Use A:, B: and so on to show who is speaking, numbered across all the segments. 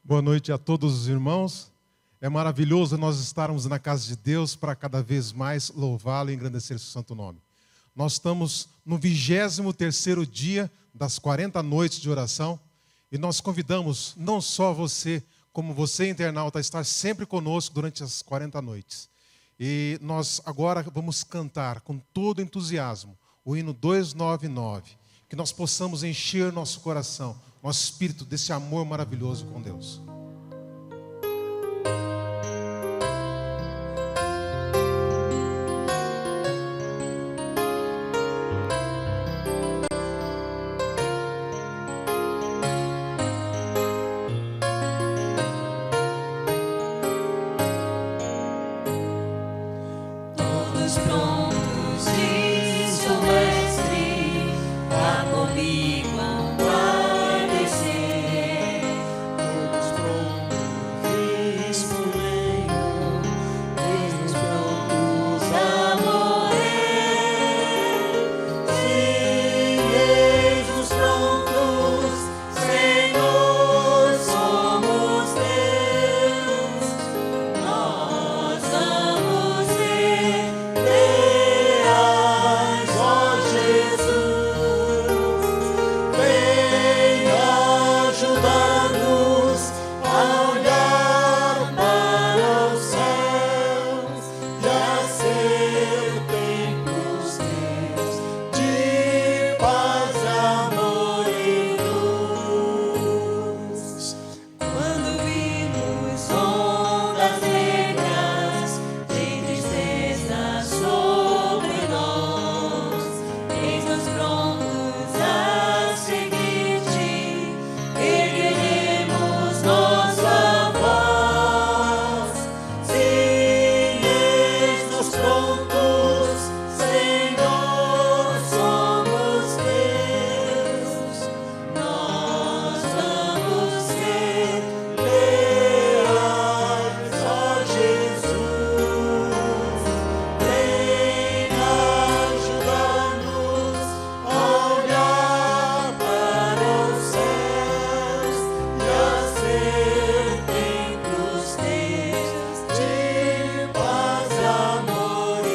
A: Boa noite a todos os irmãos. É maravilhoso nós estarmos na casa de Deus para cada vez mais louvá-lo e engrandecer o seu santo nome. Nós estamos no 23º dia das 40 noites de oração e nós convidamos não só você, como você internauta, a estar sempre conosco durante as 40 noites. E nós agora vamos cantar com todo entusiasmo o hino 299, que nós possamos encher nosso coração, nosso espírito desse amor maravilhoso com Deus.
B: Todos prontos, diz o Mestre, vá comigo a descer. Todos prontos, disponham, eis-nos prontos a morrer. Sim, eis-nos prontos, Senhor, somos teus. Nós vamos ser leais, ó Jesus. Vem ajudar-nos a olhar para os céus e a ser templos teus de paz, amor e luz. Quando vimos ondas negras de tristeza sobre nós, eis-nos prontos a seguir-te, ergueremos nossa voz. Sim, eis-nos prontos, Senhor, somos teus. Nós vamos ser leais, ó Jesus. Vem ajudar-nos a olhar para os céus e a ser templos teus de paz, amor e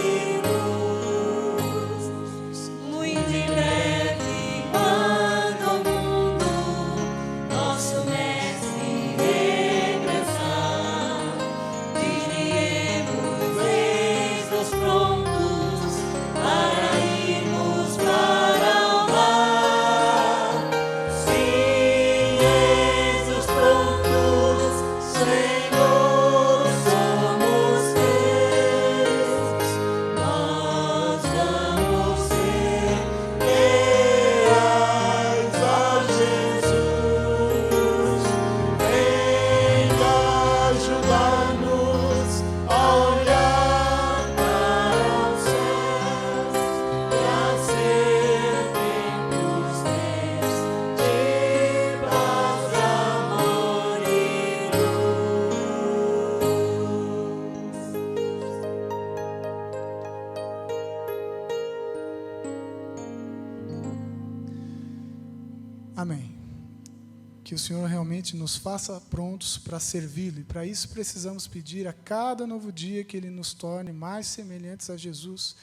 B: luz. Muito em breve, quando ao mundo nosso Mestre regressar, diremos, eis-nos prontos para irmos para o lar. Sim, eis-nos prontos, Senhor, somos teus. Nós vamos ser leais a Jesus. Vem ajudar-nos a olhar para os céus e a ser templos teus de paz, amor e
C: Amém. Que o Senhor realmente nos faça prontos para servi-lo. E para isso precisamos pedir a cada novo dia que Ele nos torne mais semelhantes a Jesus.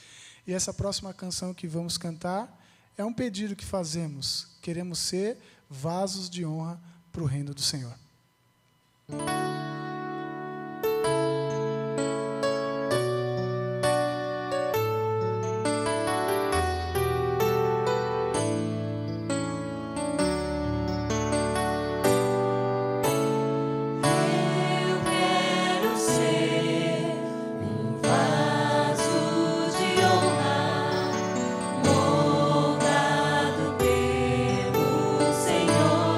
C: E essa próxima canção que vamos cantar é um pedido que fazemos. Queremos ser vasos de honra para o reino do Senhor.
B: Eu quero ser um vaso de honra, moldado pelo Senhor.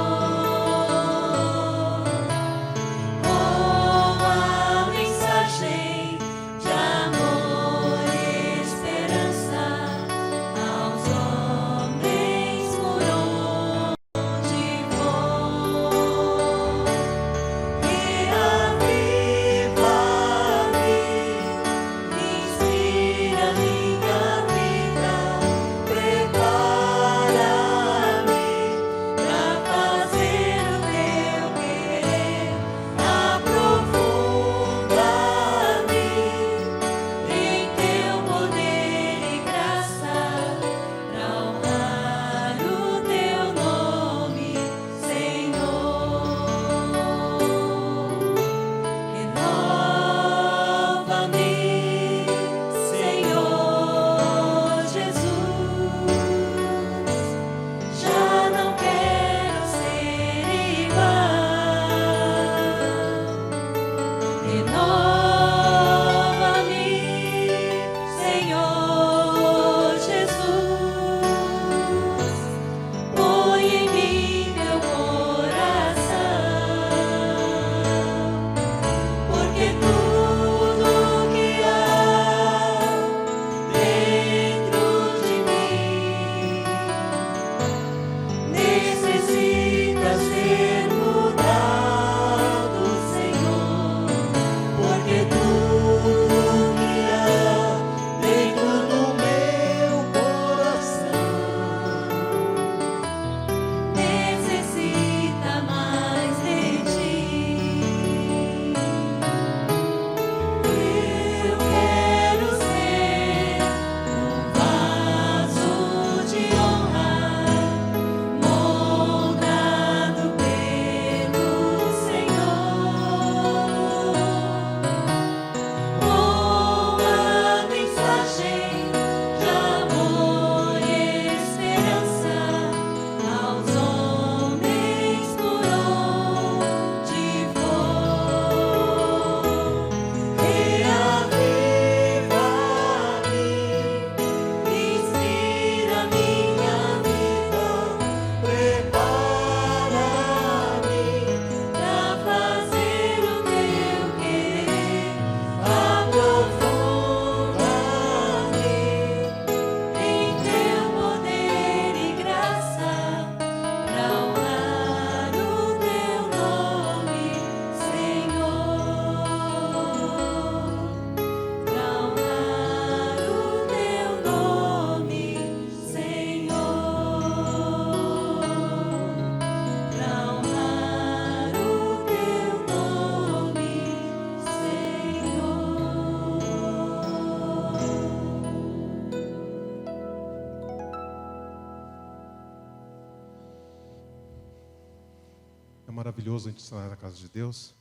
A: maravilhoso a gente estar na casa de Deus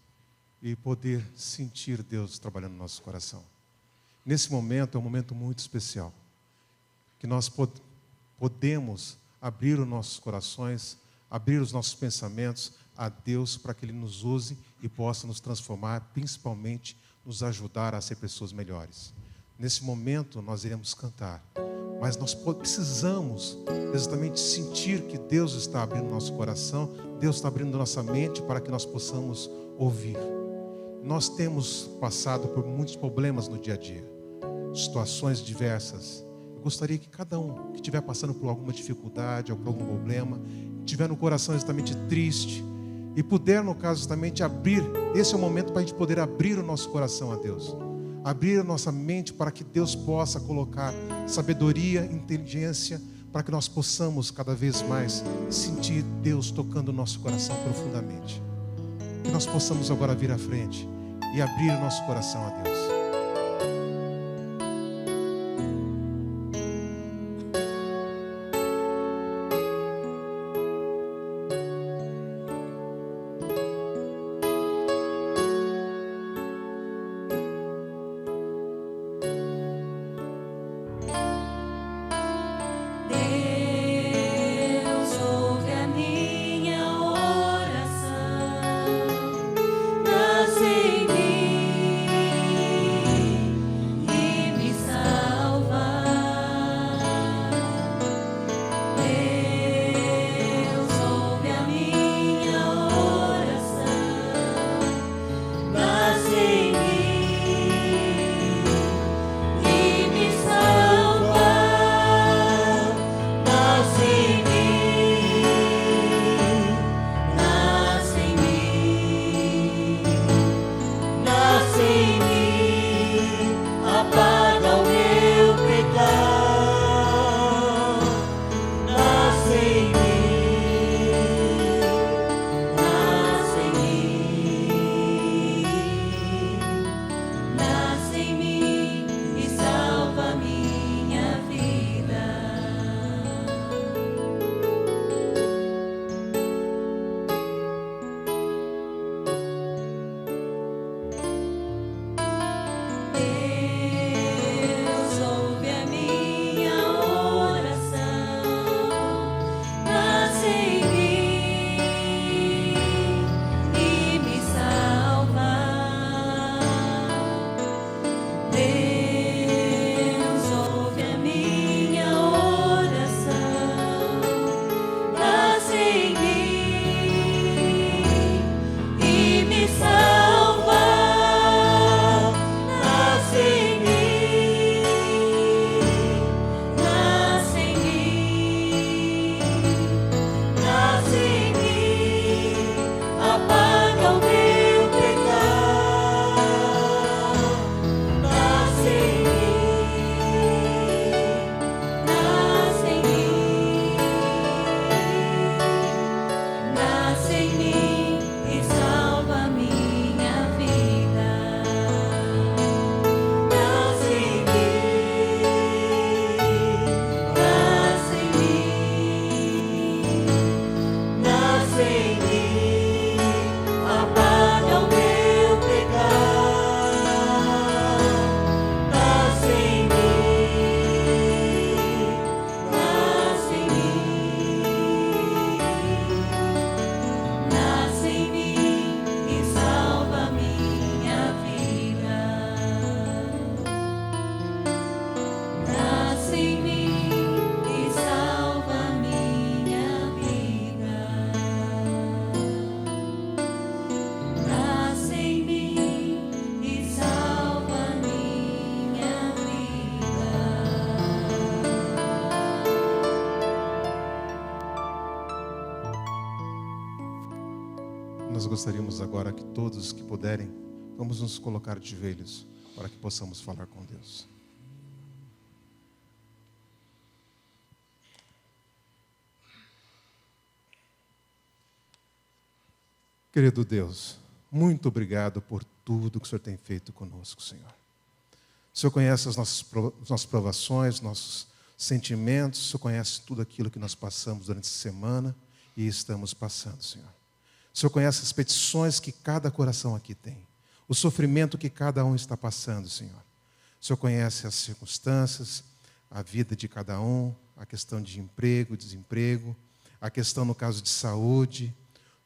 A: e poder sentir Deus trabalhando no nosso coração. Nesse momento é um momento muito especial, que nós podemos abrir os nossos corações, abrir os nossos pensamentos a Deus para que Ele nos use e possa nos transformar, principalmente nos ajudar a ser pessoas melhores. Nesse momento nós iremos cantar, mas nós precisamos exatamente sentir que Deus está abrindo nosso coração, Deus está abrindo nossa mente para que nós possamos ouvir. Nós temos passado por muitos problemas no dia a dia, situações diversas. Eu gostaria que cada um que estiver passando por alguma dificuldade ou por algum problema, estiver no coração exatamente triste e puder, no caso, exatamente abrir, esse é o momento para a gente poder abrir o nosso coração a Deus. Abrir a nossa mente para que Deus possa colocar sabedoria, inteligência, para que nós possamos cada vez mais sentir Deus tocando o nosso coração profundamente. Que nós possamos agora vir à frente e abrir o nosso coração a Deus.
B: Deus ouve a minha oração, nasce em mim e me salva. Deus ouve a minha oração, nasce em mim e me salva. Nasce em mim, nasce em mim, nasce em mim, apaga o meu pecado. Nasce em mim, nasce em mim, nasce em mim e salva minha vida. Deus ouve a minha oração, nasce em mim e me salva. Deus ouve a minha oração, nasce em mim e me salva. Nasce em mim, nasce em mim, nasce em mim, apaga o meu pecado. Nasce em mim, nasce em mim, nasce em mim e salva minha vida. Nasce em mim, nasce em mim, nasce em mim, apaga o meu pecado. Nasce em mim, nasce em mim, nasce em mim e salva minha vida. Nasce em mim e salva minha vida. Nasce em mim e salva minha vida.
A: Nós gostaríamos agora que todos que puderem, vamos nos colocar de joelhos para que possamos falar com Deus. Querido Deus, muito obrigado por tudo que o Senhor tem feito conosco, Senhor. O Senhor conhece as nossas provações, nossos sentimentos, o Senhor conhece tudo aquilo que nós passamos durante essa semana e estamos passando, Senhor. O O Senhor conhece as petições que cada coração aqui tem, o sofrimento que cada um está passando, Senhor. O Senhor conhece as circunstâncias, a vida de cada um, a questão de emprego, desemprego, a questão no caso de saúde,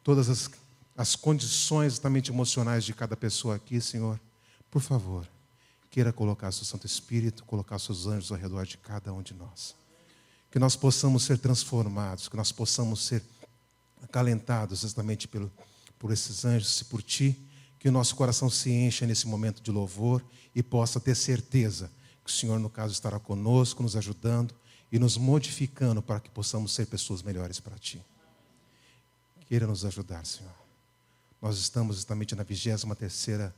A: todas as condições também emocionais de cada pessoa aqui, Senhor. Por favor, queira colocar o seu Santo Espírito, colocar os seus anjos ao redor de cada um de nós. Que nós possamos ser transformados, que nós possamos ser acalentados exatamente por esses anjos e por Ti, que o nosso coração se encha nesse momento de louvor e possa ter certeza que o Senhor, no caso, estará conosco, nos ajudando e nos modificando para que possamos ser pessoas melhores para Ti. Queira nos ajudar, Senhor. Nós estamos exatamente na 23ª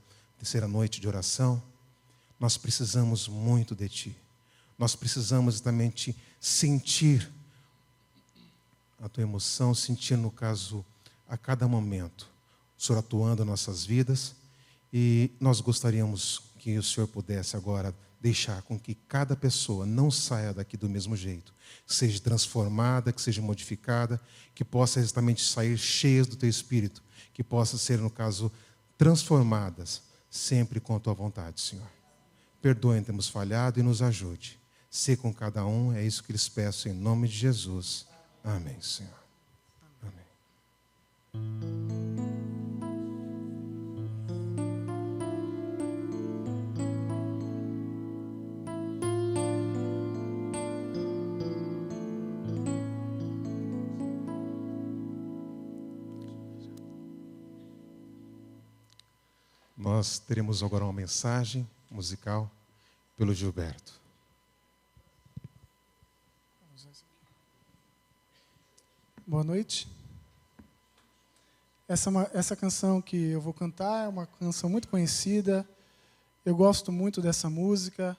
A: noite de oração. Nós precisamos muito de Ti. Nós precisamos exatamente sentir a Tua emoção, sentir, no caso, a cada momento, o Senhor atuando em nossas vidas. E nós gostaríamos que o Senhor pudesse agora deixar com que cada pessoa não saia daqui do mesmo jeito, que seja transformada, que seja modificada, que possa exatamente sair cheias do Teu Espírito, que possa ser, no caso, transformadas, sempre com a Tua vontade, Senhor. Perdoe, temos falhado e nos ajude. Ser com cada um, é isso que lhes peço em nome de Jesus. Amém, Senhor. Amém. Nós teremos agora uma mensagem musical pelo Gilberto.
C: Boa noite. Essa canção que eu vou cantar é uma canção muito conhecida. Eu gosto muito dessa música.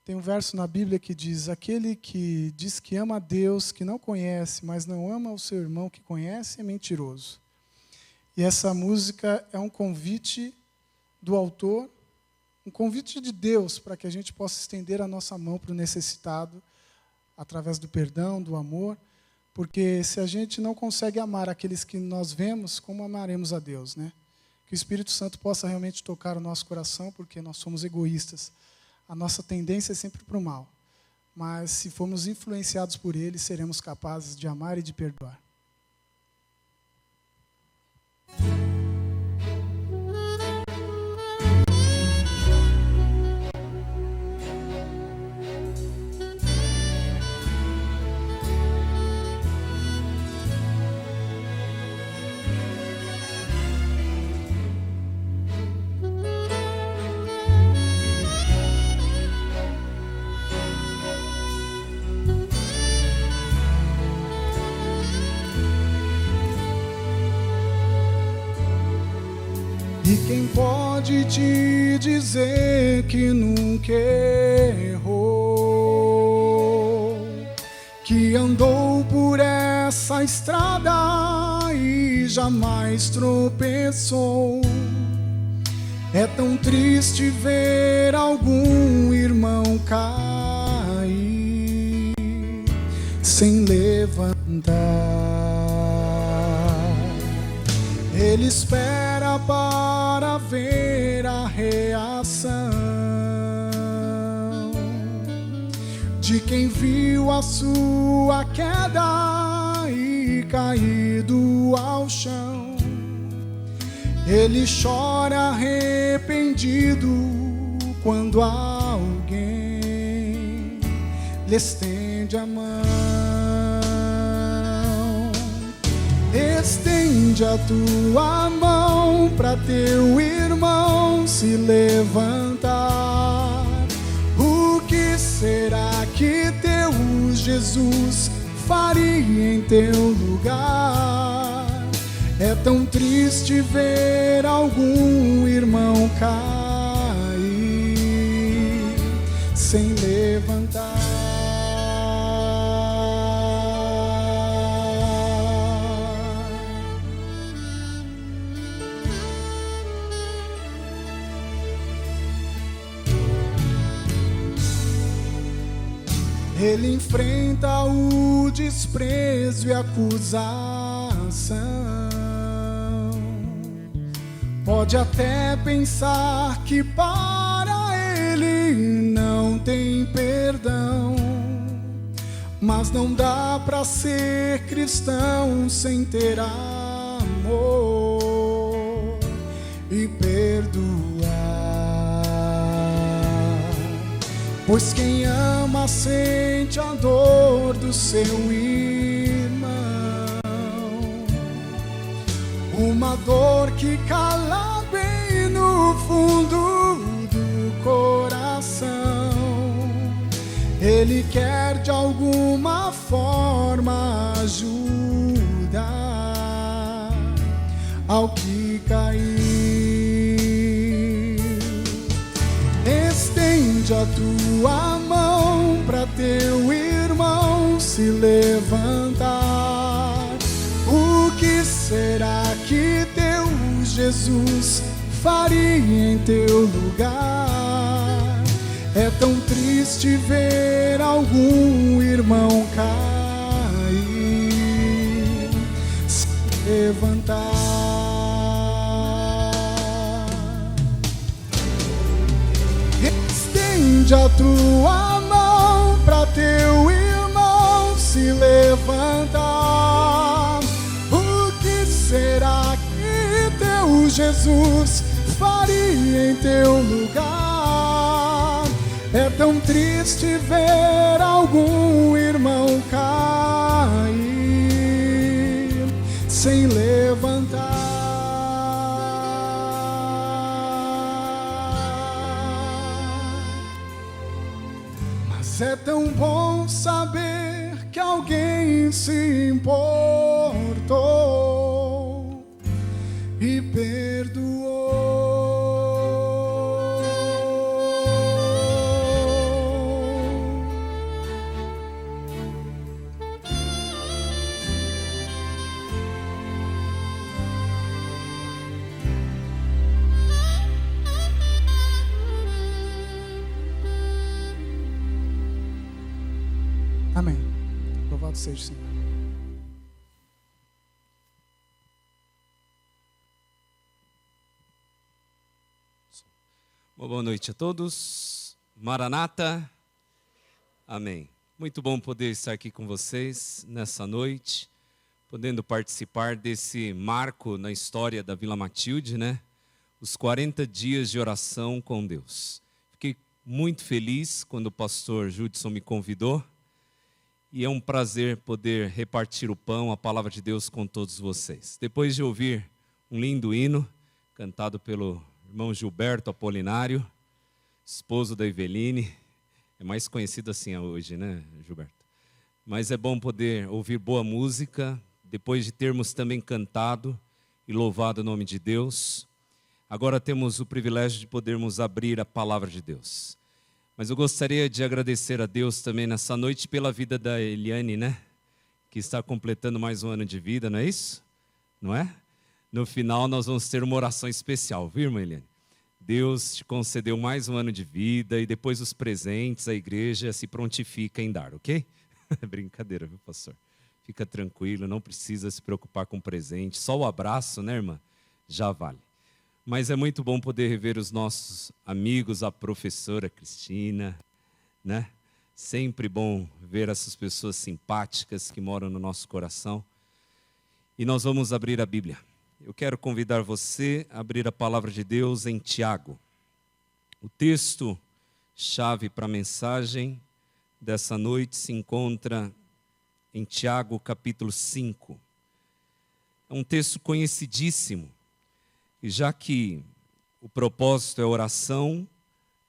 C: Tem um verso na Bíblia que diz: aquele que diz que ama a Deus, que não conhece, mas não ama o seu irmão que conhece, é mentiroso. E essa música é um convite do autor, um convite de Deus para que a gente possa estender a nossa mão para o necessitado, através do perdão, do amor, porque se a gente não consegue amar aqueles que nós vemos, como amaremos a Deus, né? Que o Espírito Santo possa realmente tocar o nosso coração, porque nós somos egoístas. A nossa tendência é sempre para o mal, mas se formos influenciados por Ele, seremos capazes de amar e de perdoar. E quem pode te dizer que nunca errou, que andou por essa estrada e jamais tropeçou? É tão triste ver algum irmão cair sem levantar. Ele espera para ver a reação de quem viu a sua queda e caído ao chão. Ele chora arrependido quando alguém lhe estende a mão. Estende a tua mão para teu irmão se levantar. O que será que teu Jesus faria em teu lugar? É tão triste ver algum irmão cair sem levantar. Ele enfrenta o desprezo e a acusação Pode até pensar que para ele não tem perdão, mas não dá para ser cristão sem ter amor e perdoar. Pois quem ama sente a dor do seu irmão, uma dor que cala bem no fundo do coração. Ele quer de alguma forma ajudar ao que caiu. Estende a tua mão para teu irmão se levantar. O que será que teu Jesus faria em teu lugar? É tão triste ver algum irmão cair, se levantar. Estende a tua mão para teu irmão se levantar. O que será que teu Jesus faria em teu lugar? É tão triste ver algum irmão cair sem levantar. Mas é tão bom saber que alguém se importou e perdoou. Amém. Louvado seja o Senhor.
D: Uma boa noite a todos. Maranata. Amém. Muito bom poder estar aqui com vocês nessa noite, podendo participar desse marco na história da Vila Matilde, né? Os 40 dias de oração com Deus. Fiquei muito feliz quando o pastor Judson me convidou. E é um prazer poder repartir o pão, a palavra de Deus com todos vocês. Depois de ouvir um lindo hino, cantado pelo irmão Gilberto Apolinário, esposo da Eveline, é mais conhecido assim hoje, né, Gilberto? Mas é bom poder ouvir boa música, depois de termos também cantado e louvado o nome de Deus. Agora temos o privilégio de podermos abrir a palavra de Deus. Mas eu gostaria de agradecer a Deus também nessa noite pela vida da Eliane, né? Que está completando mais um ano de vida, não é isso? Não é? No final nós vamos ter uma oração especial, viu, irmã Eliane? Deus te concedeu mais um ano de vida e depois os presentes, a igreja se prontifica em dar, ok? Brincadeira, viu, pastor? Fica tranquilo, não precisa se preocupar com presente. Só o abraço, né, irmã? Já vale. Mas é muito bom poder rever os nossos amigos, a professora Cristina, né? Sempre bom ver essas pessoas simpáticas que moram no nosso coração. E nós vamos abrir a Bíblia. Eu quero convidar você a abrir a palavra de Deus em Tiago. O texto-chave para a mensagem dessa noite se encontra em Tiago, capítulo 5. É um texto conhecidíssimo. E já que o propósito é oração,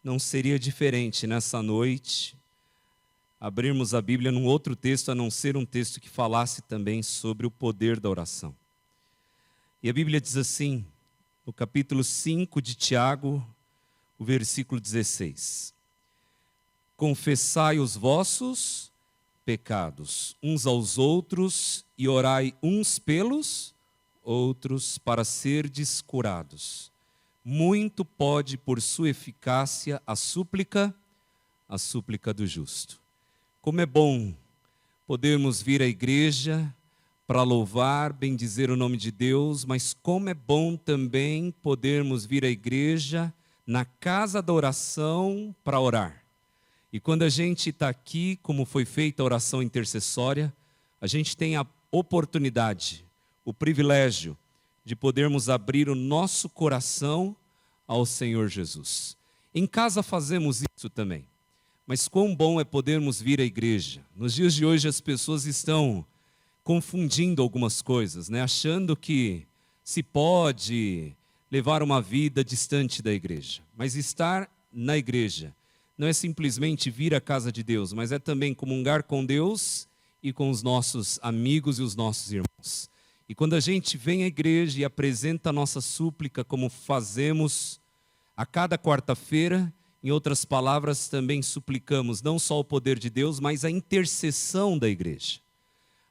D: não seria diferente nessa noite abrirmos a Bíblia num outro texto, a não ser um texto que falasse também sobre o poder da oração. E a Bíblia diz assim, no capítulo 5 de Tiago, o versículo 16: Confessai os vossos pecados uns aos outros e orai uns pelos outros para serdes curados. Muito pode por sua eficácia a súplica do justo. Como é bom podermos vir à igreja para louvar, bendizer o nome de Deus, mas como é bom também podermos vir à igreja, na casa da oração, para orar. E quando a gente está aqui, como foi feita a oração intercessória, a gente tem a oportunidade, o privilégio de podermos abrir o nosso coração ao Senhor Jesus. Em casa fazemos isso também, mas quão bom é podermos vir à igreja. Nos dias de hoje as pessoas estão confundindo algumas coisas, né? Achando que se pode levar uma vida distante da igreja. Mas estar na igreja não é simplesmente vir à casa de Deus, mas é também comungar com Deus e com os nossos amigos e os nossos irmãos. E quando a gente vem à igreja e apresenta a nossa súplica, como fazemos a cada quarta-feira, em outras palavras, também suplicamos não só o poder de Deus, mas a intercessão da igreja.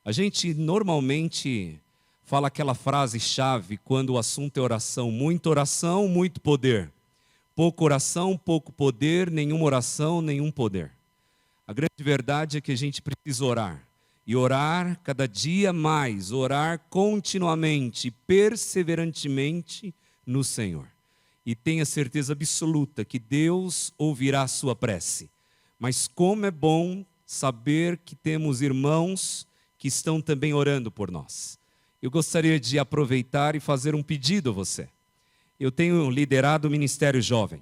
D: A gente normalmente fala aquela frase-chave quando o assunto é oração: oração, muito poder. Pouca oração, pouco poder, nenhuma oração, nenhum poder. A grande verdade é que a gente precisa orar. E orar cada dia mais, orar continuamente, perseverantemente no Senhor. E tenha certeza absoluta que Deus ouvirá a sua prece. Mas como é bom saber que temos irmãos que estão também orando por nós. Eu gostaria de aproveitar e fazer um pedido a você. Eu tenho liderado o Ministério Jovem.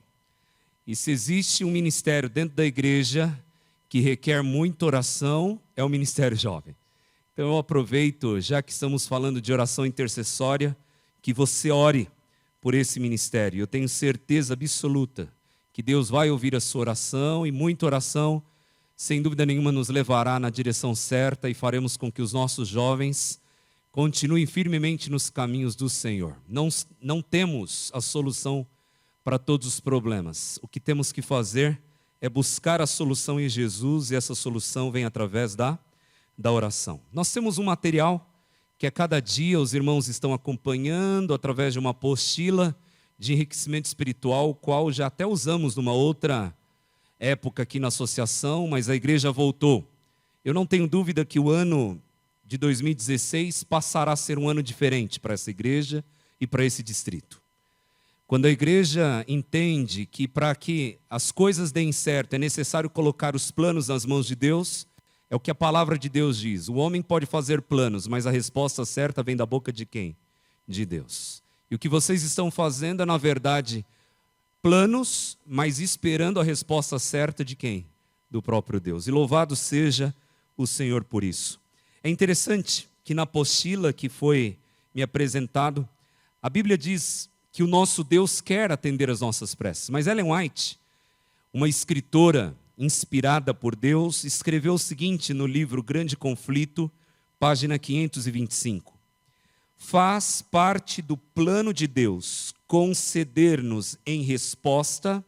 D: E se existe um ministério dentro da igreja que requer muita oração, é o Ministério Jovem. Então eu aproveito, já que estamos falando de oração intercessória, que você ore por esse ministério. Eu tenho certeza absoluta que Deus vai ouvir a sua oração, e muita oração, sem dúvida nenhuma, nos levará na direção certa e faremos com que os nossos jovens continuem firmemente nos caminhos do Senhor. Não temos a solução para todos os problemas. O que temos que fazer é buscar a solução em Jesus, e essa solução vem através da oração. Nós temos um material que a cada dia os irmãos estão acompanhando através de uma apostila de enriquecimento espiritual, o qual já até usamos numa outra época aqui na associação, mas a igreja voltou. Eu não tenho dúvida que o ano de 2016 passará a ser um ano diferente para essa igreja e para esse distrito. Quando a igreja entende que para que as coisas deem certo é necessário colocar os planos nas mãos de Deus, é o que a palavra de Deus diz. O homem pode fazer planos, mas a resposta certa vem da boca de quem? De Deus. E o que vocês estão fazendo é, na verdade, planos, mas esperando a resposta certa de quem? Do próprio Deus. E louvado seja o Senhor por isso. É interessante que na apostila que foi me apresentado, a Bíblia diz que o nosso Deus quer atender as nossas preces. Mas Ellen White, uma escritora inspirada por Deus, escreveu o seguinte no livro Grande Conflito, página 525. Faz parte do plano de Deus conceder-nos em resposta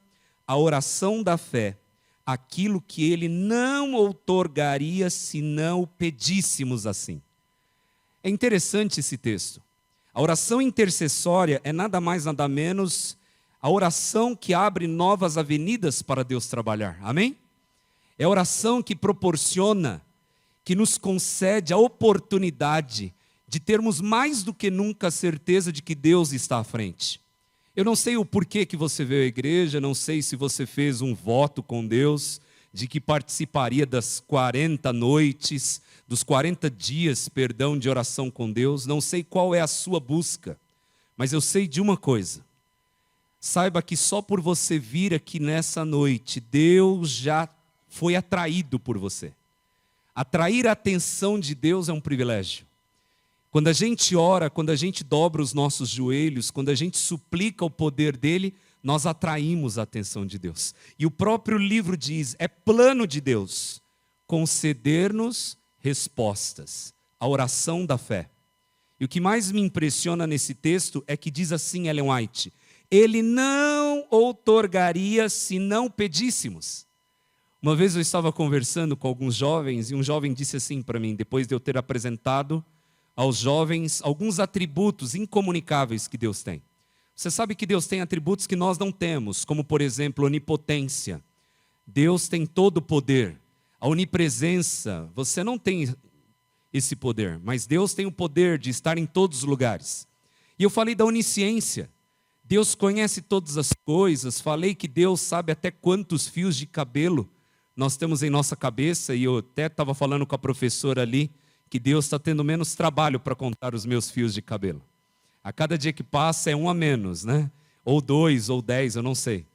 D: à oração da fé aquilo que Ele não outorgaria se não o pedíssemos assim. É interessante esse texto. A oração intercessória é nada mais, nada menos a oração que abre novas avenidas para Deus trabalhar. Amém? É a oração que proporciona, que nos concede a oportunidade de termos mais do que nunca a certeza de que Deus está à frente. Eu não sei o porquê que você veio à igreja, não sei se você fez um voto com Deus de que participaria das 40 noites, dos 40 dias, de oração com Deus. Não sei qual é a sua busca, mas eu sei de uma coisa. Saiba que só por você vir aqui nessa noite, Deus já foi atraído por você. Atrair a atenção de Deus é um privilégio. Quando a gente ora, quando a gente dobra os nossos joelhos, quando a gente suplica o poder dele, nós atraímos a atenção de Deus. E o próprio livro diz, é plano de Deus conceder-nos respostas, a oração da fé. E o que mais me impressiona nesse texto é que diz assim Ellen White, Ele não outorgaria se não pedíssemos. Uma vez eu estava conversando com alguns jovens e um jovem disse assim para mim, depois de eu ter apresentado aos jovens alguns atributos incomunicáveis que Deus tem. Você sabe que Deus tem atributos que nós não temos, como por exemplo, onipotência. Deus tem todo o poder. A onipresença, você não tem esse poder, mas Deus tem o poder de estar em todos os lugares. E eu falei da onisciência. Deus conhece todas as coisas. Falei que Deus sabe até quantos fios de cabelo nós temos em nossa cabeça. E eu até estava falando com a professora ali que Deus está tendo menos trabalho para contar os meus fios de cabelo. A cada dia que passa é um a menos, né? Ou 2, ou 10, eu não sei.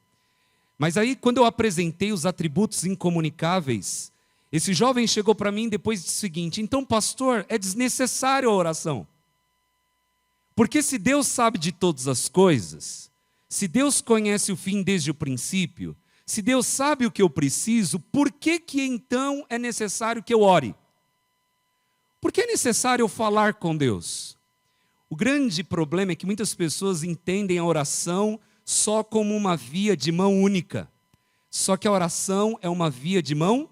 D: Mas aí, quando eu apresentei os atributos incomunicáveis, esse jovem chegou para mim depois e disse o seguinte: então, pastor, é desnecessário a oração. Porque se Deus sabe de todas as coisas, se Deus conhece o fim desde o princípio, se Deus sabe o que eu preciso, por que então é necessário que eu ore? Por que é necessário eu falar com Deus? O grande problema é que muitas pessoas entendem a oração só como uma via de mão única. Só que a oração é uma via de mão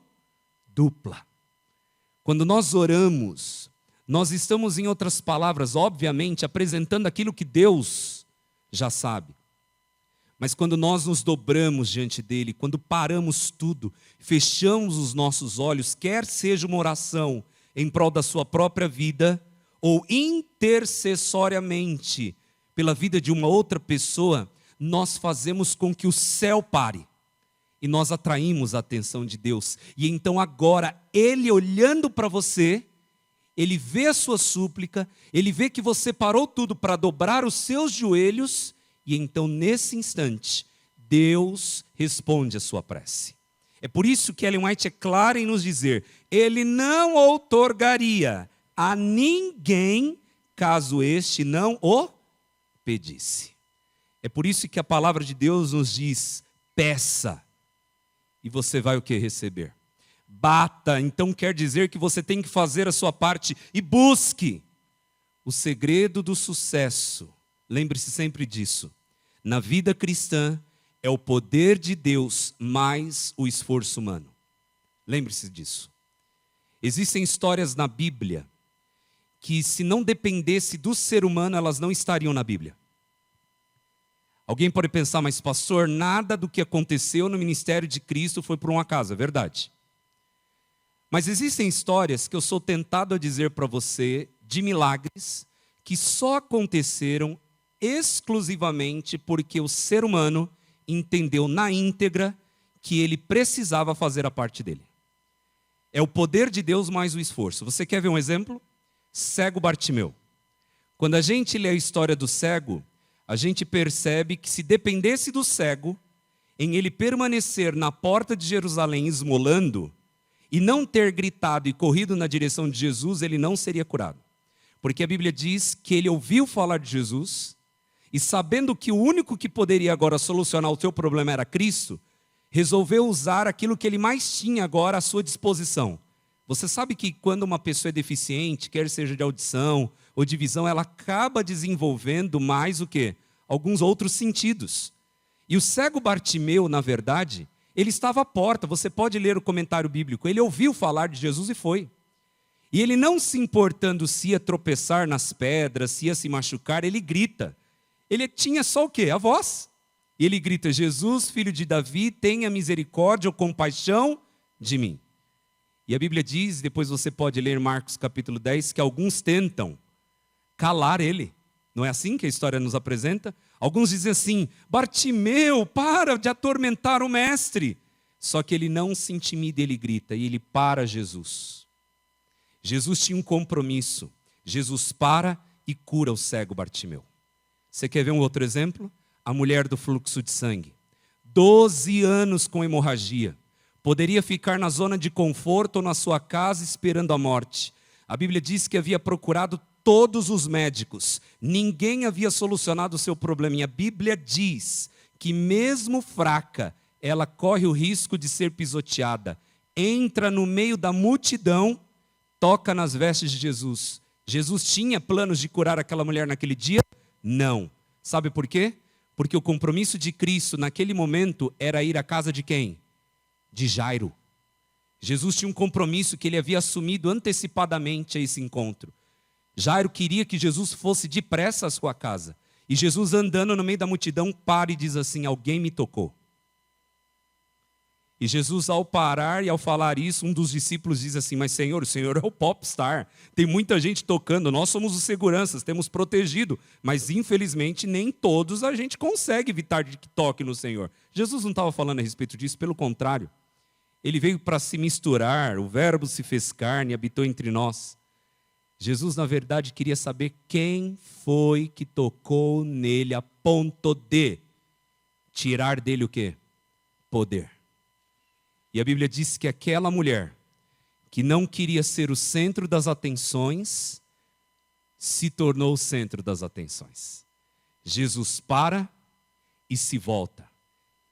D: dupla. Quando nós oramos, nós estamos, em outras palavras, obviamente, apresentando aquilo que Deus já sabe. Mas quando nós nos dobramos diante dele, quando paramos tudo, fechamos os nossos olhos, quer seja uma oração em prol da sua própria vida, ou intercessoriamente pela vida de uma outra pessoa, nós fazemos com que o céu pare. E nós atraímos a atenção de Deus. E então agora, Ele olhando para você, Ele vê a sua súplica, Ele vê que você parou tudo para dobrar os seus joelhos, e então nesse instante, Deus responde a sua prece. É por isso que Ellen White é clara em nos dizer: Ele não outorgaria a ninguém, caso este não o pedisse. É por isso que a palavra de Deus nos diz: peça, e você vai o que? Receber. Bata, então quer dizer que você tem que fazer a sua parte e busque. O segredo do sucesso, lembre-se sempre disso, na vida cristã é o poder de Deus mais o esforço humano. Lembre-se disso. Existem histórias na Bíblia que, se não dependesse do ser humano, elas não estariam na Bíblia. Alguém pode pensar: mas pastor, nada do que aconteceu no ministério de Cristo foi por um acaso. É verdade. Mas existem histórias que eu sou tentado a dizer para você, de milagres, que só aconteceram exclusivamente porque o ser humano entendeu na íntegra que ele precisava fazer a parte dele. É o poder de Deus mais o esforço. Você quer ver um exemplo? Cego Bartimeu. Quando a gente lê a história do cego, a gente percebe que se dependesse do cego, em ele permanecer na porta de Jerusalém esmolando, e não ter gritado e corrido na direção de Jesus, ele não seria curado. Porque a Bíblia diz que ele ouviu falar de Jesus, e sabendo que o único que poderia agora solucionar o seu problema era Cristo, resolveu usar aquilo que ele mais tinha agora à sua disposição. Você sabe que quando uma pessoa é deficiente, quer seja de audição ou de visão, ela acaba desenvolvendo mais o quê? Alguns outros sentidos. E o cego Bartimeu, na verdade, ele estava à porta. Você pode ler o comentário bíblico. Ele ouviu falar de Jesus e foi. E ele, não se importando se ia tropeçar nas pedras, se ia se machucar, ele grita. Ele tinha só o quê? A voz. E ele grita: Jesus, filho de Davi, tenha misericórdia ou compaixão de mim. E a Bíblia diz, depois você pode ler Marcos capítulo 10, que alguns tentam calar ele. Não é assim que a história nos apresenta? Alguns dizem assim: Bartimeu, para de atormentar o mestre. Só que ele não se intimida, ele grita, e ele para Jesus. Jesus tinha um compromisso. Jesus para e cura o cego Bartimeu. Você quer ver um outro exemplo? A mulher do fluxo de sangue. 12 anos com hemorragia. Poderia ficar na zona de conforto ou na sua casa esperando a morte. A Bíblia diz que havia procurado todos os médicos. Ninguém havia solucionado o seu problema. E a Bíblia diz que mesmo fraca, ela corre o risco de ser pisoteada. Entra no meio da multidão, toca nas vestes de Jesus. Jesus tinha planos de curar aquela mulher naquele dia? Não. Sabe por quê? Porque o compromisso de Cristo naquele momento era ir à casa de quem? De Jairo. Jesus tinha um compromisso que ele havia assumido antecipadamente a esse encontro. Jairo queria que Jesus fosse depressa à sua casa. E Jesus, andando no meio da multidão, para e diz assim: alguém me tocou. E Jesus, ao parar e ao falar isso, um dos discípulos diz assim: mas Senhor, o Senhor é o popstar. Tem muita gente tocando, nós somos os seguranças, temos protegido. Mas infelizmente nem todos a gente consegue evitar de que toque no Senhor. Jesus não estava falando a respeito disso, pelo contrário. Ele veio para se misturar, o verbo se fez carne e habitou entre nós. Jesus, na verdade, queria saber quem foi que tocou nele a ponto de tirar dele o quê? Poder. E a Bíblia diz que aquela mulher que não queria ser o centro das atenções, se tornou o centro das atenções. Jesus para e se volta.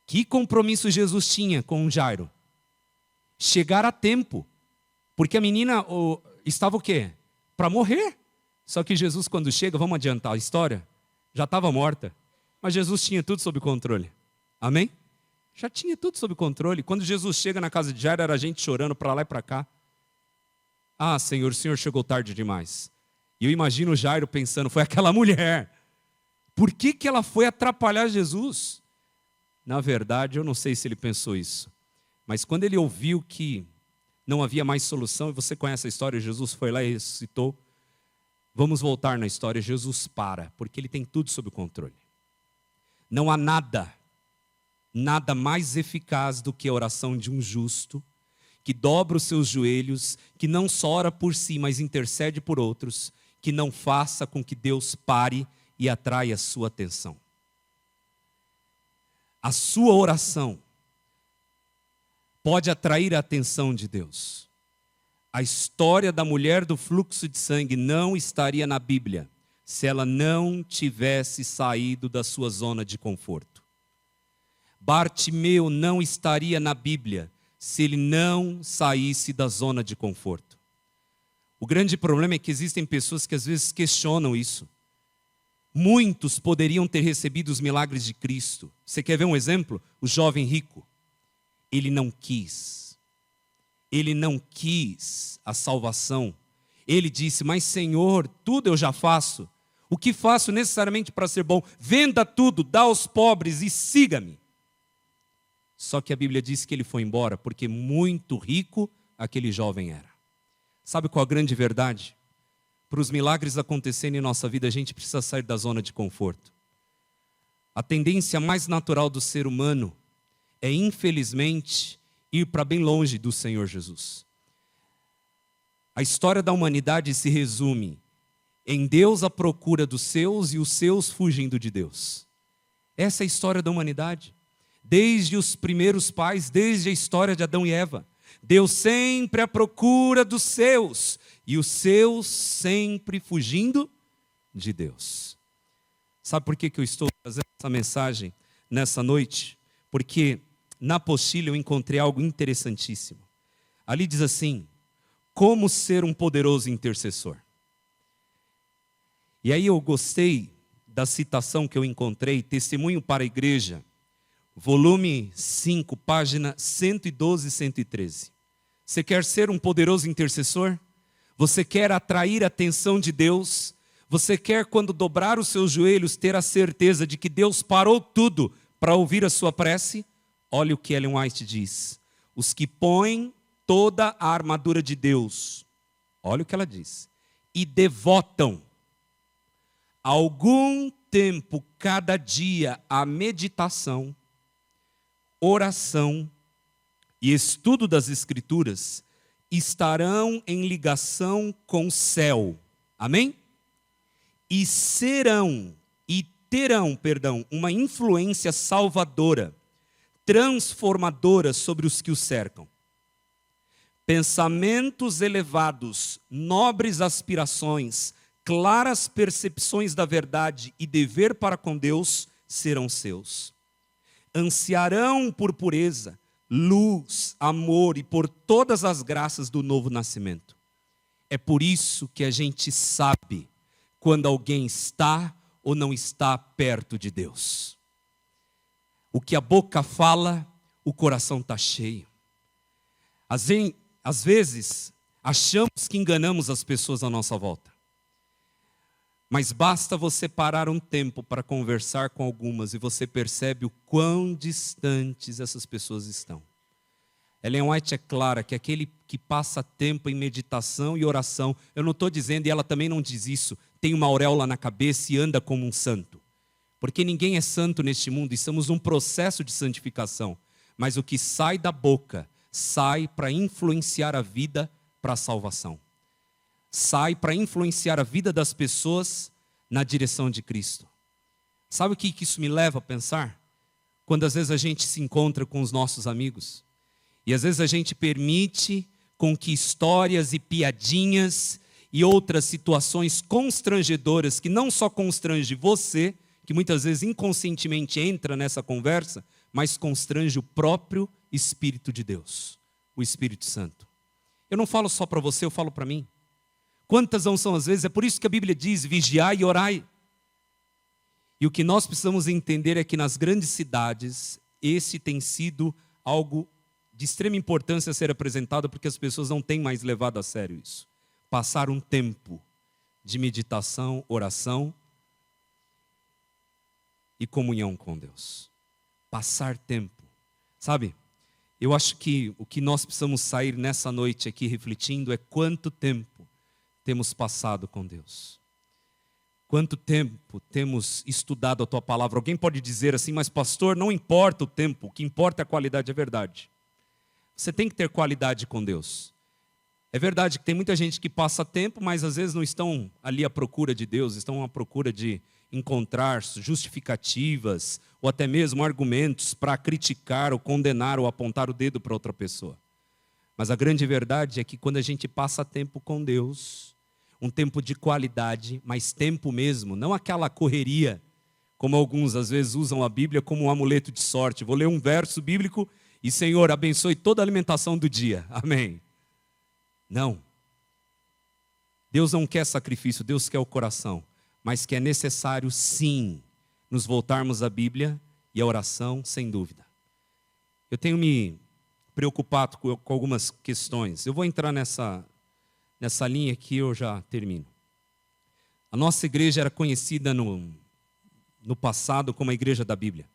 D: Que compromisso Jesus tinha com Jairo? Chegar a tempo. Porque a menina estava o quê? Para morrer. Só que Jesus, quando chega, vamos adiantar a história, já estava morta. Mas Jesus tinha tudo sob controle. Amém? Já tinha tudo sob controle. Quando Jesus chega na casa de Jairo, era gente chorando para lá e para cá. Ah, Senhor, o Senhor chegou tarde demais. E eu imagino Jairo pensando, foi aquela mulher. Por que ela foi atrapalhar Jesus? Na verdade, eu não sei se ele pensou isso. Mas quando ele ouviu que não havia mais solução, e você conhece a história, Jesus foi lá e ressuscitou. Vamos voltar na história, Jesus para, porque ele tem tudo sob controle. Não há nada mais eficaz do que a oração de um justo, que dobra os seus joelhos, que não só ora por si, mas intercede por outros, que não faça com que Deus pare e atraia a sua atenção. A sua oração pode atrair a atenção de Deus. A história da mulher do fluxo de sangue não estaria na Bíblia se ela não tivesse saído da sua zona de conforto. Bartimeu não estaria na Bíblia se ele não saísse da zona de conforto. O grande problema é que existem pessoas que às vezes questionam isso. Muitos poderiam ter recebido os milagres de Cristo. Você quer ver um exemplo? O jovem rico. Ele não quis. Ele não quis a salvação. Ele disse, mas Senhor, tudo eu já faço. O que faço necessariamente para ser bom? Venda tudo, dá aos pobres e siga-me. Só que a Bíblia diz que ele foi embora porque muito rico aquele jovem era. Sabe qual a grande verdade? Para os milagres acontecerem em nossa vida, a gente precisa sair da zona de conforto. A tendência mais natural do ser humano é, infelizmente, ir para bem longe do Senhor Jesus. A história da humanidade se resume em Deus à procura dos seus e os seus fugindo de Deus. Essa é a história da humanidade. Desde os primeiros pais, desde a história de Adão e Eva. Deus sempre à procura dos seus e os seus sempre fugindo de Deus. Sabe por que eu estou fazendo essa mensagem nessa noite? Porque na apostila eu encontrei algo interessantíssimo. Ali diz assim, como ser um poderoso intercessor. E aí eu gostei da citação que eu encontrei, Testemunho para a Igreja, volume 5, página 112 e 113. Você quer ser um poderoso intercessor? Você quer atrair a atenção de Deus? Você quer, quando dobrar os seus joelhos, ter a certeza de que Deus parou tudo para ouvir a sua prece? Olha o que Ellen White diz. Os que põem toda a armadura de Deus, olha o que ela diz, e devotam algum tempo cada dia à meditação, oração e estudo das Escrituras, estarão em ligação com o céu. Amém? E terão, uma influência salvadora, transformadora sobre os que o cercam. Pensamentos elevados, nobres aspirações, claras percepções da verdade e dever para com Deus serão seus. Ansiarão por pureza, luz, amor e por todas as graças do novo nascimento. É por isso que a gente sabe quando alguém está ou não está perto de Deus. O que a boca fala, o coração está cheio. Às vezes, achamos que enganamos as pessoas à nossa volta. Mas basta você parar um tempo para conversar com algumas e você percebe o quão distantes essas pessoas estão. Ellen White é clara que aquele que passa tempo em meditação e oração, eu não estou dizendo, e ela também não diz isso, tem uma auréola na cabeça e anda como um santo. Porque ninguém é santo neste mundo, e estamos num processo de santificação. Mas o que sai da boca, sai para influenciar a vida para a salvação. Sai para influenciar a vida das pessoas na direção de Cristo. Sabe o que isso me leva a pensar? Quando às vezes a gente se encontra com os nossos amigos, e às vezes a gente permite com que histórias e piadinhas e outras situações constrangedoras, que não só constrange você, que muitas vezes inconscientemente entra nessa conversa, mas constrange o próprio Espírito de Deus, o Espírito Santo. Eu não falo só para você, eu falo para mim. Quantas não são as vezes? É por isso que a Bíblia diz, vigiai e orai. E o que nós precisamos entender é que nas grandes cidades, esse tem sido algo de extrema importância a ser apresentado, porque as pessoas não têm mais levado a sério isso. Passar um tempo de meditação, oração e comunhão com Deus. Passar tempo. Sabe, eu acho que o que nós precisamos sair nessa noite aqui refletindo é quanto tempo temos passado com Deus. Quanto tempo temos estudado a Tua Palavra. Alguém pode dizer assim, mas pastor, não importa o tempo, o que importa é a qualidade, é verdade. Você tem que ter qualidade com Deus. É verdade que tem muita gente que passa tempo, mas às vezes não estão ali à procura de Deus, estão à procura de encontrar justificativas ou até mesmo argumentos para criticar ou condenar ou apontar o dedo para outra pessoa. Mas a grande verdade é que quando a gente passa tempo com Deus, um tempo de qualidade, mas tempo mesmo, não aquela correria, como alguns às vezes usam a Bíblia como um amuleto de sorte. Vou ler um verso bíblico e Senhor, abençoe toda a alimentação do dia. Amém. Não. Deus não quer sacrifício, Deus quer o coração. Mas que é necessário, sim, nos voltarmos à Bíblia e à oração, sem dúvida. Eu tenho me preocupado com algumas questões. Eu vou entrar nessa linha aqui e eu já termino. A nossa igreja era conhecida no passado como a igreja da Bíblia.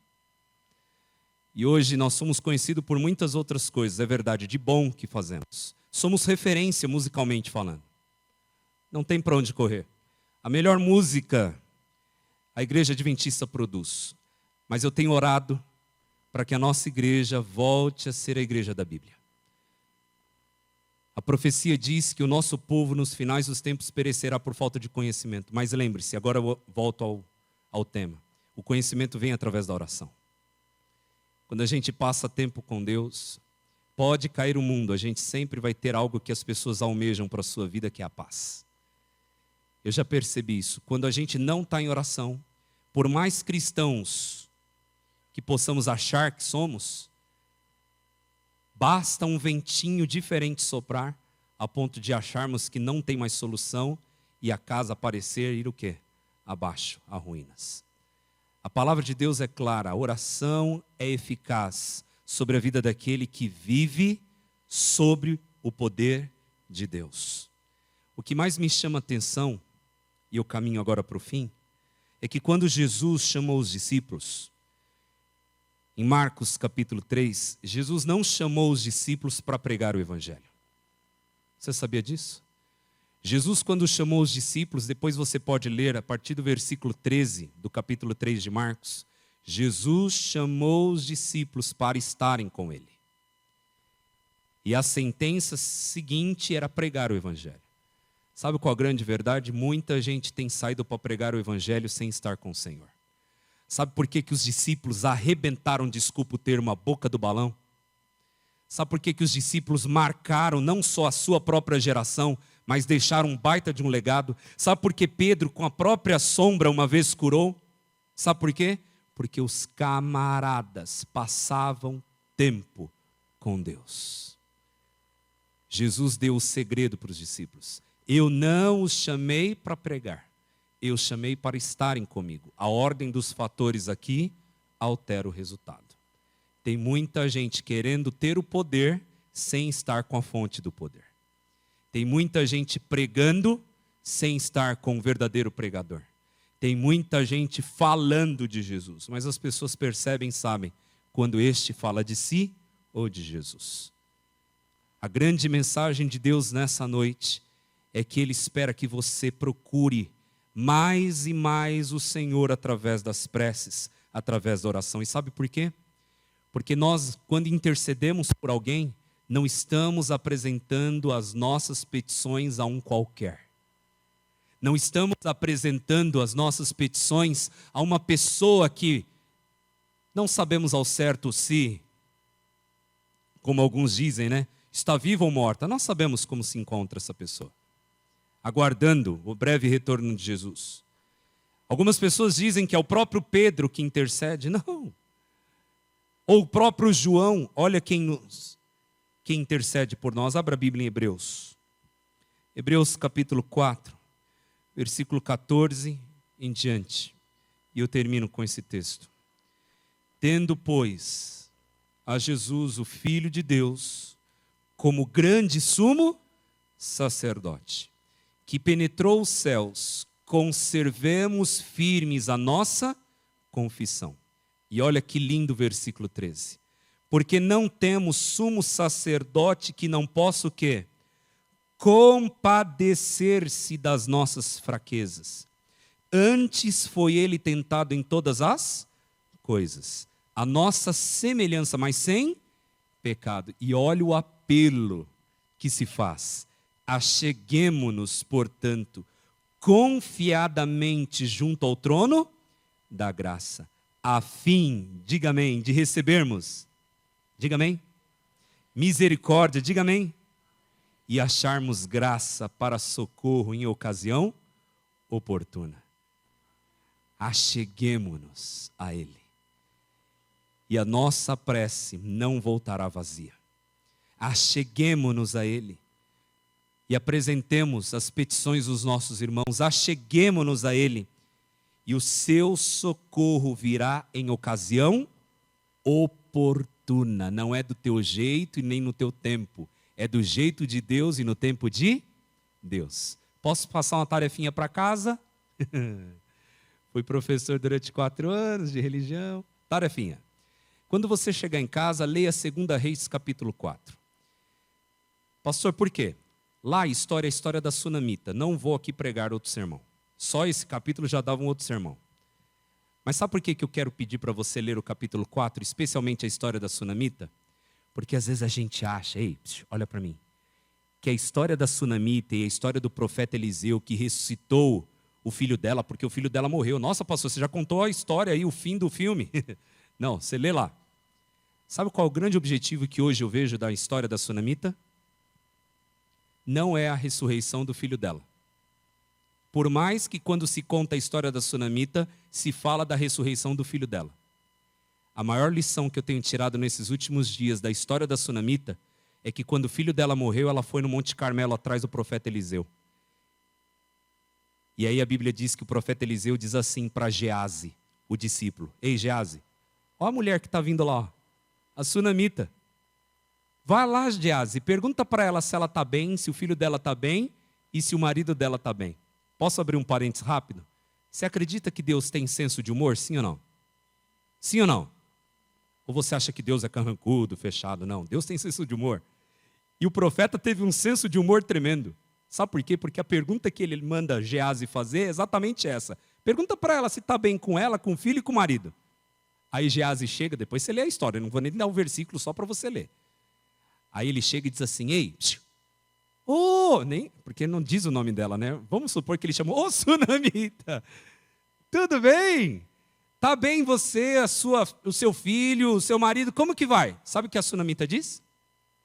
D: E hoje nós somos conhecidos por muitas outras coisas, é verdade, de bom que fazemos. Somos referência musicalmente falando. Não tem para onde correr. A melhor música a igreja adventista produz. Mas eu tenho orado para que a nossa igreja volte a ser a igreja da Bíblia. A profecia diz que o nosso povo nos finais dos tempos perecerá por falta de conhecimento. Mas lembre-se, agora eu volto ao tema. O conhecimento vem através da oração. Quando a gente passa tempo com Deus, pode cair o mundo, a gente sempre vai ter algo que as pessoas almejam para a sua vida, que é a paz. Eu já percebi isso. Quando a gente não está em oração, por mais cristãos que possamos achar que somos, basta um ventinho diferente soprar, a ponto de acharmos que não tem mais solução e a casa parecer ir o quê? Abaixo, a ruínas. A palavra de Deus é clara, a oração é eficaz sobre a vida daquele que vive sobre o poder de Deus. O que mais me chama a atenção, e eu caminho agora para o fim, é que quando Jesus chamou os discípulos, em Marcos capítulo 3, Jesus não chamou os discípulos para pregar o evangelho. Você sabia disso? Jesus, quando chamou os discípulos, depois você pode ler a partir do versículo 13, do capítulo 3 de Marcos, Jesus chamou os discípulos para estarem com ele. E a sentença seguinte era pregar o evangelho. Sabe qual a grande verdade? Muita gente tem saído para pregar o evangelho sem estar com o Senhor. Sabe por que os discípulos arrebentaram, desculpa o termo, a boca do balão? Sabe por que os discípulos marcaram não só a sua própria geração, mas deixaram um baita de um legado? Sabe por que Pedro, com a própria sombra, uma vez curou? Sabe por quê? Porque os camaradas passavam tempo com Deus. Jesus deu o segredo para os discípulos. Eu não os chamei para pregar, eu os chamei para estarem comigo. A ordem dos fatores aqui altera o resultado. Tem muita gente querendo ter o poder sem estar com a fonte do poder. Tem muita gente pregando sem estar com o verdadeiro pregador. Tem muita gente falando de Jesus, mas as pessoas percebem e sabem quando este fala de si ou de Jesus. A grande mensagem de Deus nessa noite é que Ele espera que você procure mais e mais o Senhor através das preces, através da oração. E sabe por quê? Porque nós, quando intercedemos por alguém, não estamos apresentando as nossas petições a um qualquer. Não estamos apresentando as nossas petições a uma pessoa que não sabemos ao certo se, como alguns dizem, né? Está viva ou morta. Não sabemos como se encontra essa pessoa, aguardando o breve retorno de Jesus. Algumas pessoas dizem que é o próprio Pedro que intercede. Não. Ou o próprio João. Olha quem intercede por nós. Abra a Bíblia em Hebreus. Hebreus capítulo 4, versículo 14 em diante. E eu termino com esse texto. Tendo, pois, a Jesus, o Filho de Deus, como grande sumo sacerdote, que penetrou os céus, conservemos firmes a nossa confissão. E olha que lindo o versículo 13. Porque não temos sumo sacerdote que não possa o quê? Compadecer-se das nossas fraquezas. Antes foi ele tentado em todas as coisas, a nossa semelhança, mas sem pecado. E olha o apelo que se faz. Acheguemo-nos, portanto, confiadamente junto ao trono da graça, a fim, diga amém, de recebermos, diga amém, misericórdia, diga amém, e acharmos graça para socorro em ocasião oportuna. Acheguemo-nos a Ele. E a nossa prece não voltará vazia. Acheguemo-nos a Ele. E apresentemos as petições dos nossos irmãos. Acheguemo-nos a Ele. E o seu socorro virá em ocasião oportuna. Não é do teu jeito e nem no teu tempo. É do jeito de Deus e no tempo de Deus. Posso passar uma tarefinha para casa? Fui professor durante 4 anos de religião. Tarefinha. Quando você chegar em casa, leia 2 Reis capítulo 4. Pastor, por quê? Lá a história da sunamita. Não vou aqui pregar outro sermão. Só esse capítulo já dava um outro sermão. Mas sabe por que eu quero pedir para você ler o capítulo 4, especialmente a história da sunamita? Porque às vezes a gente acha, ei, olha para mim, que a história da sunamita e a história do profeta Eliseu que ressuscitou o filho dela, porque o filho dela morreu. Nossa, pastor, você já contou a história aí, o fim do filme. Não, você lê lá. Sabe qual é o grande objetivo que hoje eu vejo da história da sunamita? Não é a ressurreição do filho dela. Por mais que quando se conta a história da sunamita, se fala da ressurreição do filho dela. A maior lição que eu tenho tirado nesses últimos dias da história da sunamita é que quando o filho dela morreu, ela foi no Monte Carmelo atrás do profeta Eliseu. E aí a Bíblia diz que o profeta Eliseu diz assim para Geazi, o discípulo: ei, Geazi, olha a mulher que está vindo lá, ó, a sunamita. Vai lá, Geazi, pergunta para ela se ela está bem, se o filho dela está bem e se o marido dela está bem. Posso abrir um parênteses rápido? Você acredita que Deus tem senso de humor, sim ou não? Sim ou não? Ou você acha que Deus é carrancudo, fechado? Não, Deus tem senso de humor. E o profeta teve um senso de humor tremendo. Sabe por quê? Porque a pergunta que ele manda Geazi fazer é exatamente essa. Pergunta para ela se está bem com ela, com o filho e com o marido. Aí Geazi chega, depois você lê a história, eu não vou nem dar o versículo só para você ler. Aí ele chega e diz assim, ei, nem, porque não diz o nome dela, né? Vamos supor que ele chamou, sunamita, tudo bem? Tá bem você, o seu filho, o seu marido, como que vai? Sabe o que a sunamita diz?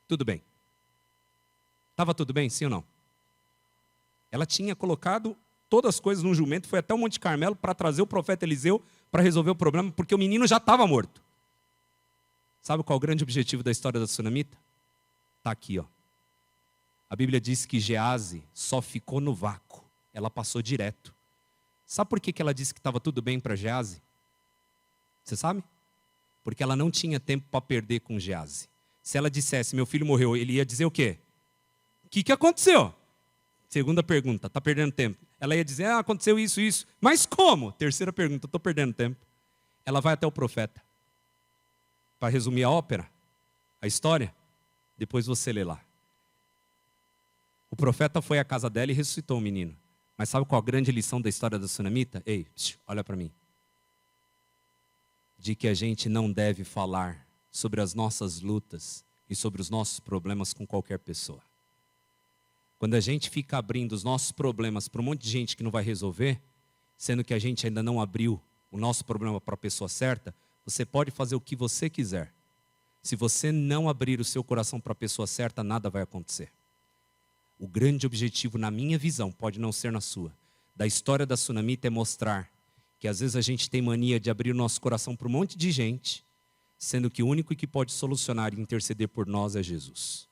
D: Tudo bem. Estava tudo bem, sim ou não? Ela tinha colocado todas as coisas num jumento, foi até o Monte Carmelo para trazer o profeta Eliseu para resolver o problema, porque o menino já estava morto. Sabe qual é o grande objetivo da história da sunamita? Está aqui, ó. A Bíblia diz que Geazi só ficou no vácuo. Ela passou direto. Sabe por que ela disse que estava tudo bem para Geazi? Você sabe? Porque ela não tinha tempo para perder com Geazi. Se ela dissesse, meu filho morreu, ele ia dizer o quê? O que aconteceu? Segunda pergunta, está perdendo tempo. Ela ia dizer, aconteceu isso, isso. Mas como? Terceira pergunta, estou perdendo tempo. Ela vai até o profeta. Para resumir a ópera, a história, depois você lê lá. O profeta foi à casa dela e ressuscitou o menino. Mas sabe qual a grande lição da história da sunamita? Ei, olha para mim. De que a gente não deve falar sobre as nossas lutas e sobre os nossos problemas com qualquer pessoa. Quando a gente fica abrindo os nossos problemas para um monte de gente que não vai resolver, sendo que a gente ainda não abriu o nosso problema para a pessoa certa, você pode fazer o que você quiser. Se você não abrir o seu coração para a pessoa certa, nada vai acontecer. O grande objetivo, na minha visão, pode não ser na sua, da história da sunamita é mostrar que às vezes a gente tem mania de abrir o nosso coração para um monte de gente, sendo que o único que pode solucionar e interceder por nós é Jesus.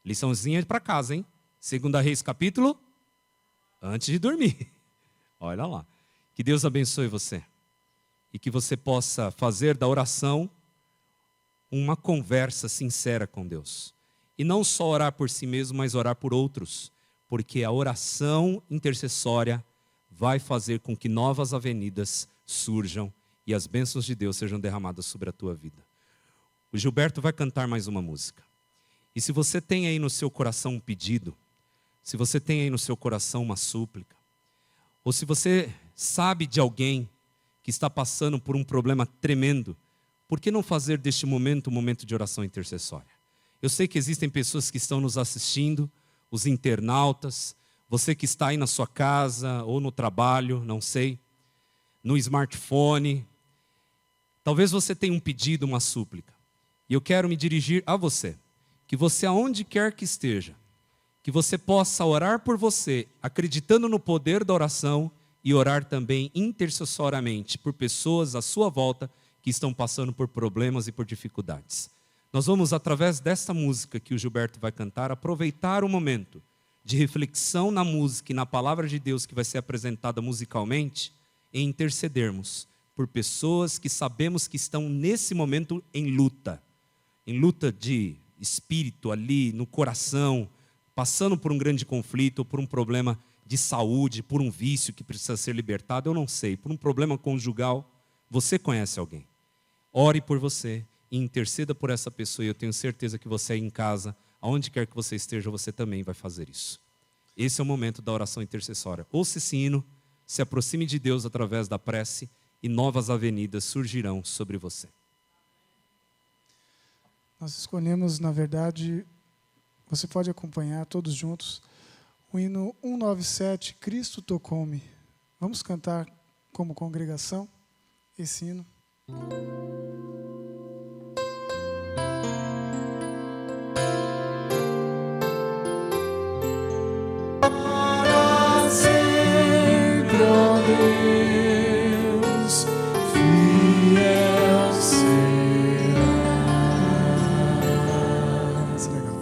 D: Liçãozinha para casa, hein? 2 Reis, capítulo, antes de dormir. Olha lá. Que Deus abençoe você. E que você possa fazer da oração uma conversa sincera com Deus. E não só orar por si mesmo, mas orar por outros. Porque a oração intercessória vai fazer com que novas avenidas surjam e as bênçãos de Deus sejam derramadas sobre a tua vida. O Gilberto vai cantar mais uma música. E se você tem aí no seu coração um pedido, se você tem aí no seu coração uma súplica, ou se você sabe de alguém que está passando por um problema tremendo, por que não fazer deste momento um momento de oração intercessória? Eu sei que existem pessoas que estão nos assistindo, os internautas, você que está aí na sua casa ou no trabalho, não sei, no smartphone. Talvez você tenha um pedido, uma súplica. E eu quero me dirigir a você. Que você, aonde quer que esteja, que você possa orar por você, acreditando no poder da oração e orar também intercessoriamente por pessoas à sua volta que estão passando por problemas e por dificuldades. Nós vamos, através desta música que o Gilberto vai cantar, aproveitar o momento de reflexão na música e na palavra de Deus que vai ser apresentada musicalmente e intercedermos por pessoas que sabemos que estão nesse momento em luta de espírito ali, no coração, passando por um grande conflito, por um problema de saúde, por um vício que precisa ser libertado, eu não sei, por um problema conjugal, você conhece alguém. Ore por você e interceda por essa pessoa, e eu tenho certeza que você aí em casa, aonde quer que você esteja, você também vai fazer isso. Esse é o momento da oração intercessória. Ouça esse hino, se aproxime de Deus através da prece e novas avenidas surgirão sobre você.
C: Nós escolhemos, na verdade, você pode acompanhar todos juntos, o hino 197, Cristo tocou-me. Vamos cantar como congregação esse hino. Para sempre, ó Deus, fiel serás. Legal.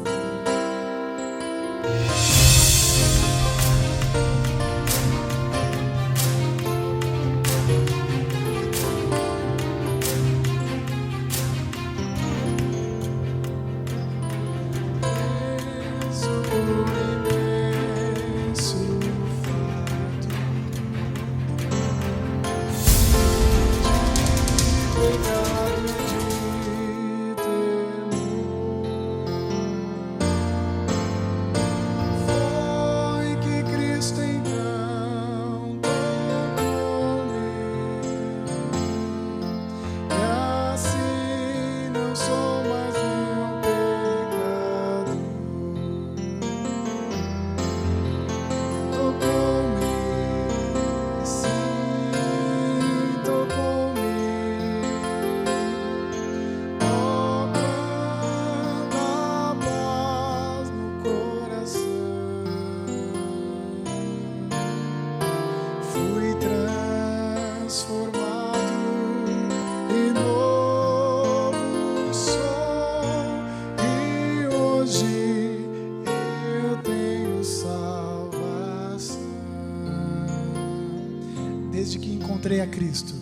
C: Desde que encontrei a Cristo,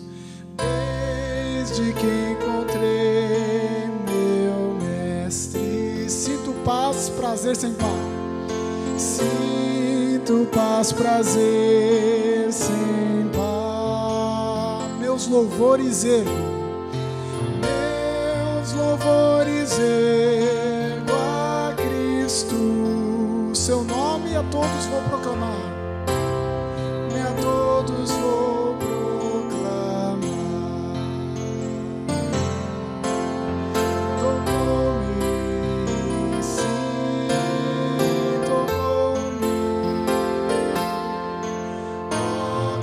C: desde que encontrei meu mestre, sinto paz, prazer sem par. Sinto paz, prazer sem par. Meus louvores ergo, meus louvores ergo a Cristo a todos vou proclamar. Nem a todos vou proclamar. Tocou-me, sim, tocou-me. Oh,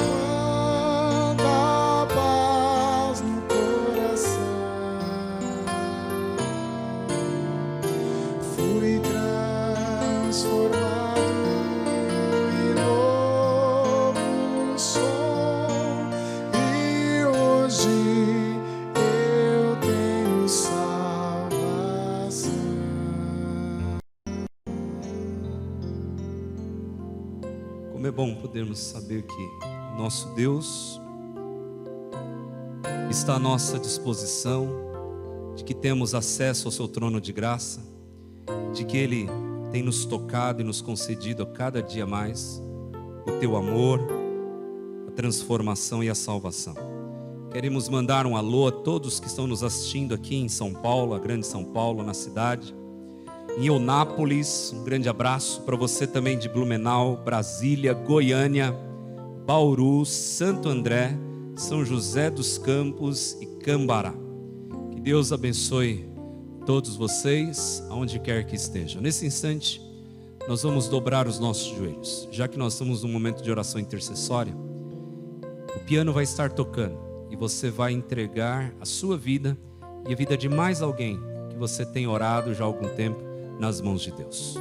C: quanta paz no coração. Fui transformado em novo som, e hoje eu tenho salvação.
D: Como é bom podermos saber que o nosso Deus está à nossa disposição, de que temos acesso ao seu trono de graça, de que Ele tem nos tocado e nos concedido a cada dia mais o teu amor, a transformação e a salvação. Queremos mandar um alô a todos que estão nos assistindo aqui em São Paulo, a grande São Paulo, na cidade. Em Eunápolis, um grande abraço para você também de Blumenau, Brasília, Goiânia, Bauru, Santo André, São José dos Campos e Cambará. Que Deus abençoe todos vocês, aonde quer que estejam. Nesse instante, nós vamos dobrar os nossos joelhos. Já que nós estamos num momento de oração intercessória, o piano vai estar tocando e você vai entregar a sua vida e a vida de mais alguém que você tem orado já há algum tempo nas mãos de Deus.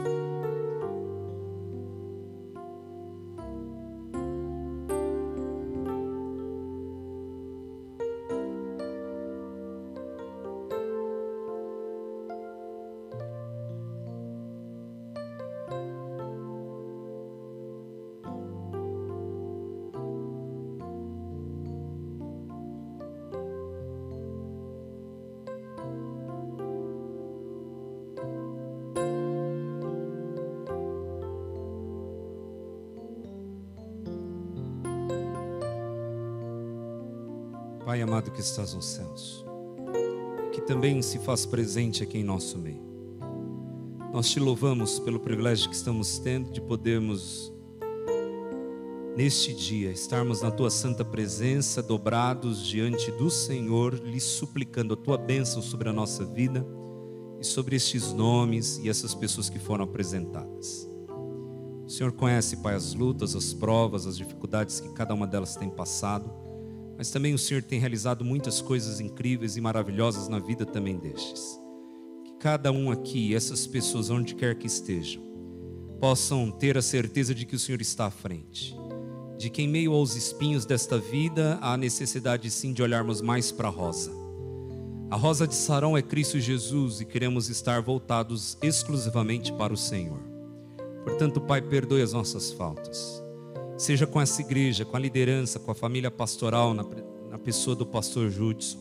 D: Pai amado que estás nos céus, que também se faz presente aqui em nosso meio. Nós te louvamos pelo privilégio que estamos tendo de podermos, neste dia, estarmos na tua santa presença, dobrados diante do Senhor, lhe suplicando a tua bênção sobre a nossa vida e sobre estes nomes e essas pessoas que foram apresentadas. O Senhor conhece, Pai, as lutas, as provas, as dificuldades que cada uma delas tem passado, mas também o Senhor tem realizado muitas coisas incríveis e maravilhosas na vida também destes. Que cada um aqui, essas pessoas, onde quer que estejam, possam ter a certeza de que o Senhor está à frente, de que em meio aos espinhos desta vida há necessidade sim de olharmos mais para a rosa. A rosa de Sarão é Cristo Jesus e queremos estar voltados exclusivamente para o Senhor. Portanto, Pai, perdoe as nossas faltas. Seja com essa igreja, com a liderança, com a família pastoral, na pessoa do pastor Judson.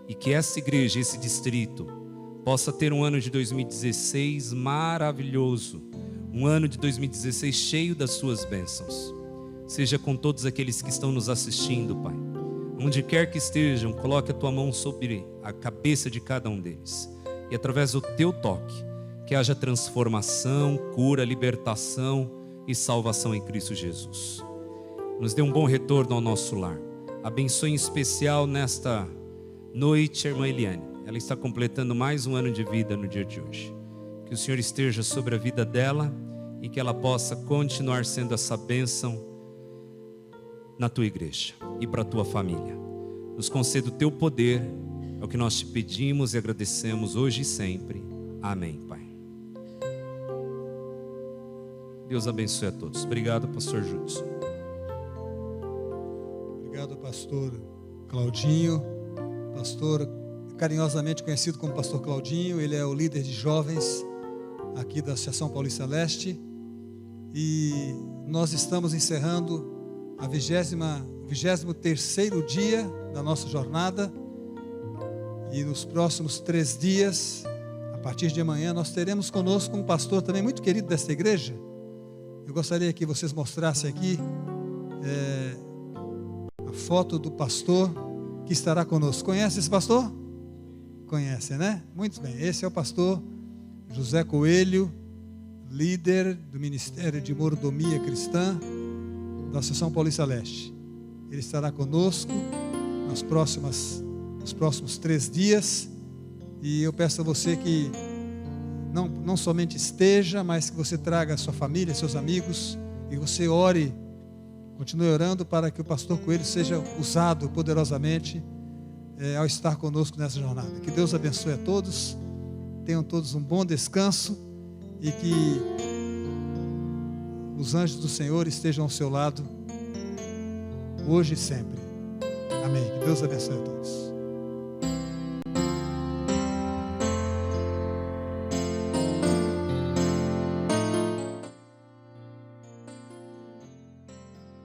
D: E que essa igreja, esse distrito, possa ter um ano de 2016 maravilhoso. Um ano de 2016 cheio das suas bênçãos. Seja com todos aqueles que estão nos assistindo, Pai. Onde quer que estejam, coloque a tua mão sobre a cabeça de cada um deles. E através do teu toque, que haja transformação, cura, libertação e salvação em Cristo Jesus. Nos dê um bom retorno ao nosso lar. Abençoe em especial nesta noite a irmã Eliane. Ela está completando mais um ano de vida no dia de hoje. Que o Senhor esteja sobre a vida dela e que ela possa continuar sendo essa bênção na tua igreja e para a tua família. Nos conceda o teu poder, é o que nós te pedimos e agradecemos hoje e sempre. Amém, Pai. Deus abençoe a todos. Obrigado, pastor Judson.
E: Obrigado, pastor Claudinho. Pastor carinhosamente conhecido como pastor Claudinho. Ele é o líder de jovens aqui da Associação Paulista Leste. E nós estamos encerrando a 23º dia da nossa jornada. E nos próximos 3 dias, a partir de amanhã, nós teremos conosco um pastor também muito querido desta igreja. Eu gostaria que vocês mostrassem aqui a foto do pastor que estará conosco. Conhece esse pastor? Conhece, né? Muito bem. Esse é o pastor José Coelho, líder do Ministério de Mordomia Cristã da Associação Paulista Leste. Ele estará conosco nos próximos 3 dias, e eu peço a você que não somente esteja, mas que você traga a sua família, seus amigos, e você ore, continue orando para que o pastor Coelho seja usado poderosamente ao estar conosco nessa jornada. Que Deus abençoe a todos, tenham todos um bom descanso e que os anjos do Senhor estejam ao seu lado hoje e sempre. Amém. Que Deus abençoe a todos.